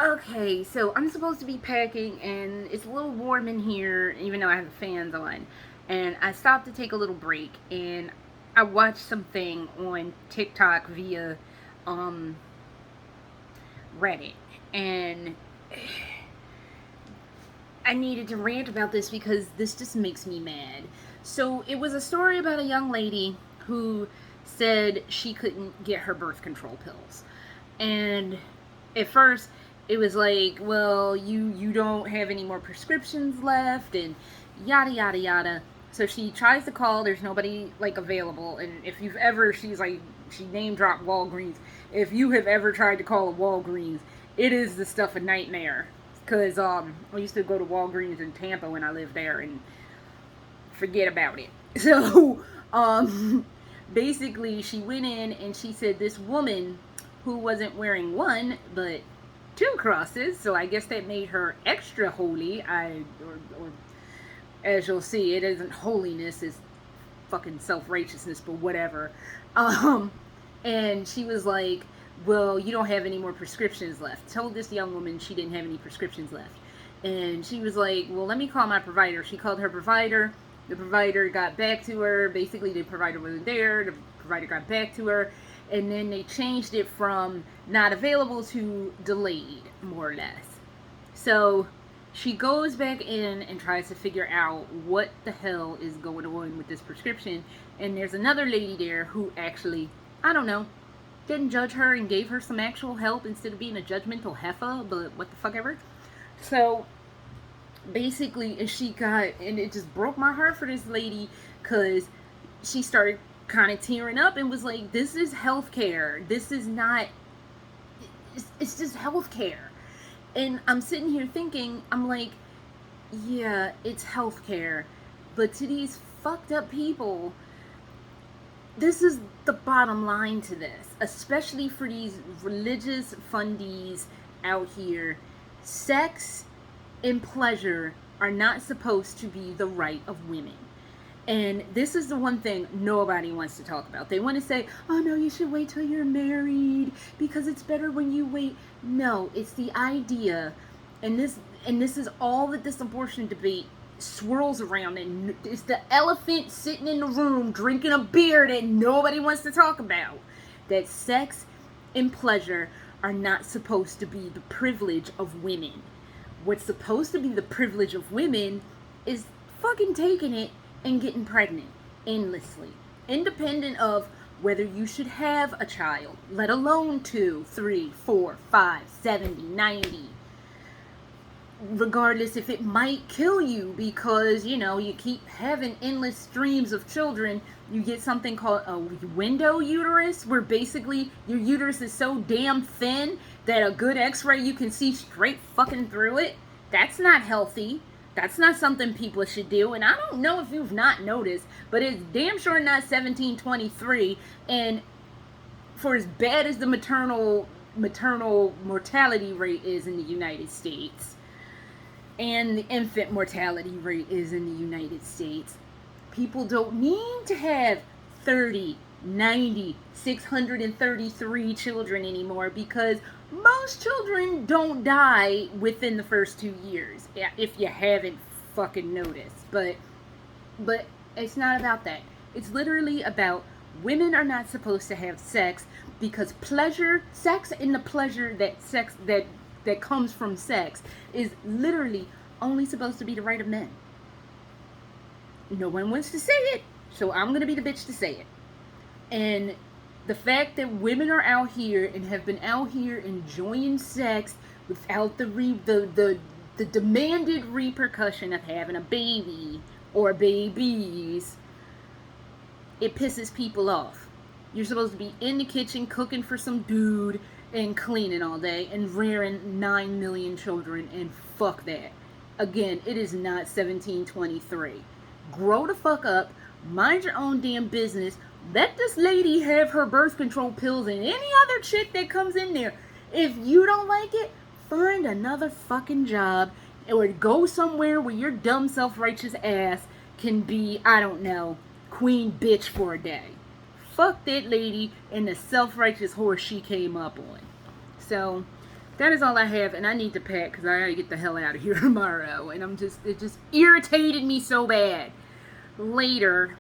Okay, so I'm supposed to be packing, and it's a little warm in here, even though I have the fans on. And I stopped to take a little break, and I watched something on TikTok via um, Reddit, and I needed to rant about this because this just makes me mad. So it was a story about a young lady who said she couldn't get her birth control pills, and at first it was like, well, you don't have any more prescriptions left, and yada yada yada. So she tries to call, there's nobody like available. And if you've ever, she's like, she name dropped Walgreens. If you have ever tried to call a Walgreens, it is the stuff of nightmare. Because I used to go to Walgreens in Tampa when I lived there, and forget about it. So basically she went in and she said this woman who wasn't wearing one but two crosses, so I guess that made her extra holy. Or as you'll see, it isn't holiness, it's fucking self-righteousness, but whatever. um and she was like, well, you don't have any more prescriptions left. Told this young woman she didn't have any prescriptions left. And she was like, well, let me call my provider. She called her provider. The provider got back to her. Basically, the provider wasn't there. The provider got back to her. And then they changed it from not available to delayed, more or less. So she goes back in and tries to figure out what the hell is going on with this prescription. And there's another lady there who actually, I don't know, didn't judge her and gave her some actual help instead of being a judgmental heifer, but what the fuck ever. So basically, she got, and it just broke my heart for this lady because she started kind of tearing up and was like, this is healthcare. This is not, it's just healthcare. And I'm sitting here thinking, I'm like, yeah, it's healthcare. But to these fucked up people, this is the bottom line to this, especially for these religious fundies out here. Sex and pleasure are not supposed to be the right of women. And this is the one thing nobody wants to talk about. They want to say, oh no, you should wait till you're married because it's better when you wait. No, it's the idea. And this is all that this abortion debate swirls around, and it's the elephant sitting in the room drinking a beer that nobody wants to talk about. That sex and pleasure are not supposed to be the privilege of women. What's supposed to be the privilege of women is fucking taking it and getting pregnant endlessly, independent of whether you should have a child, let alone 2, 3, 4, 5, 70, 90. Regardless if it might kill you because, you keep having endless streams of children. You get something called a window uterus, where basically your uterus is so damn thin that a good x-ray you can see straight fucking through it. That's not healthy. That's not something people should do. And I don't know if you've not noticed, but it's damn sure not 1723. And for as bad as the maternal mortality rate is in the United States, and the infant mortality rate is in the United States, people don't need to have 30, 90, 633 children anymore, because most children don't die within the first 2 years, if you haven't fucking noticed. But it's not about that. It's literally about women are not supposed to have sex because sex and the pleasure that comes from sex is literally only supposed to be the right of men. No one wants to say it, so I'm going to be the bitch to say it. And the fact that women are out here and have been out here enjoying sex without the demanded repercussion of having a baby or babies, it pisses people off. You're supposed to be in the kitchen cooking for some dude and cleaning all day and rearing 9 million children, and fuck that. Again, it is not 1723. Grow the fuck up, mind your own damn business, let this lady have her birth control pills and any other chick that comes in there. If you don't like it, find another fucking job, or go somewhere where your dumb self-righteous ass can be, I don't know, queen bitch for a day. Fuck that lady and the self-righteous horse she came up on. So, that is all I have, and I need to pack because I gotta get the hell out of here tomorrow. And it just irritated me so bad. Later.